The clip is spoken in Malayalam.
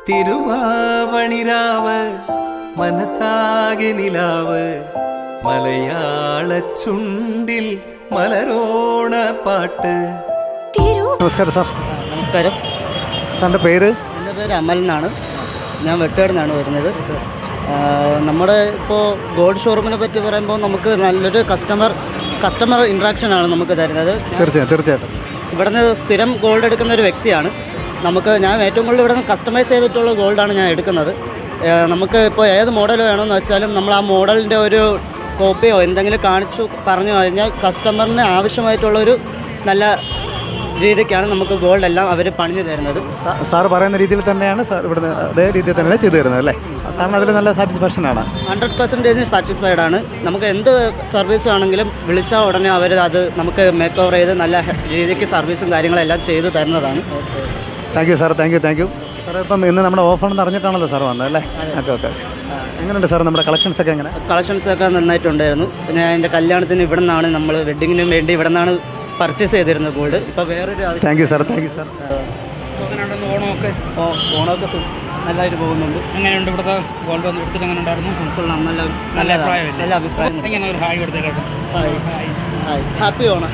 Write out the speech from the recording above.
തിരുവാവണിരാവ് മനസാകെ നിലാവ് മലയാള ചുണ്ടിൽ മലരോണ പാട്ട്. നമസ്കാരം സാർ. നമസ്കാരം. സാറിൻ്റെ പേര്? എൻ്റെ പേര് അമൽ എന്നാണ്. ഞാൻ വെട്ടുകാട് നിന്നാണ് വരുന്നത്. നമ്മുടെ ഇപ്പോൾ ഗോൾഡ് ഷോറൂമിനെ പറ്റി പറയുമ്പോൾ നമുക്ക് നല്ലൊരു കസ്റ്റമർ ഇൻട്രാക്ഷനാണ് നമുക്ക് തരുന്നത്. തീർച്ചയായിട്ടും ഇവിടുന്ന് സ്ഥിരം ഗോൾഡ് എടുക്കുന്ന ഒരു വ്യക്തിയാണ്. ഞാൻ ഏറ്റവും കൂടുതൽ ഇവിടുന്ന് കസ്റ്റമൈസ് ചെയ്തിട്ടുള്ള ഗോൾഡാണ് ഞാൻ എടുക്കുന്നത്. നമുക്ക് ഇപ്പോൾ ഏത് മോഡൽ വേണമെന്ന് വെച്ചാലും നമ്മൾ ആ മോഡലിൻ്റെ ഒരു കോപ്പിയോ എന്തെങ്കിലും പറഞ്ഞു കഴിഞ്ഞാൽ കസ്റ്റമറിന് ആവശ്യമായിട്ടുള്ളൊരു നല്ല രീതിക്കാണ് നമുക്ക് ഗോൾഡ് എല്ലാം അവർ പണിഞ്ഞു തരുന്നത്. സാർ പറയുന്ന രീതിയിൽ തന്നെയാണ് സാർ ഇവിടുന്ന് അതേ രീതിയിൽ തന്നെയാണ് ചെയ്തു തരുന്നത് അല്ലേ? സാറിന് അതിൽ നല്ല സാറ്റിസ്ഫാക്ഷനാണ്? 100% സാറ്റിസ്ഫൈഡ് ആണ്. നമുക്ക് എന്ത് സർവീസ് ആണെങ്കിലും വിളിച്ചാൽ ഉടനെ അവർ അത് നമുക്ക് മേക്ക് ഓവർ ചെയ്ത് നല്ല രീതിക്ക് സർവീസും കാര്യങ്ങളെല്ലാം ചെയ്തു തരുന്നതാണ്. Thank you sir. Thank you sir. ഇപ്പം ഇന്ന് നമ്മുടെ ഓഫർ അറിഞ്ഞിട്ടാണല്ലോ സാർ വന്നത് അല്ലേ? ഓക്കെ. എങ്ങനെയുണ്ട് സാർ നമ്മുടെ കളക്ഷൻസൊക്കെ? കളക്ഷൻസൊക്കെ നന്നായിട്ടുണ്ടായിരുന്നു. പിന്നെ എൻ്റെ കല്യാണത്തിന് ഇവിടെ നിന്നാണ് നമ്മൾ വെഡ്ഡിങ്ങിനും വേണ്ടി ഇവിടെ നിന്നാണ് പർച്ചേസ് ചെയ്തിരുന്നത് ഗോൾഡ്. ഇപ്പോൾ വേറൊരു ആവശ്യം. Thank you sir. ഓണമൊക്കെ നല്ലതായിട്ട് പോകുന്നുണ്ട്. എങ്ങനെയുണ്ട് ഇവിടുത്തെ ഗോൾഡ് വന്ന് എടുത്തിട്ട് എങ്ങനെ ഉണ്ടായിരുന്നു? നല്ല അഭിപ്രായം. ഹായ് കൊടുത്തേക്കാം. ഹാപ്പി ഓണം.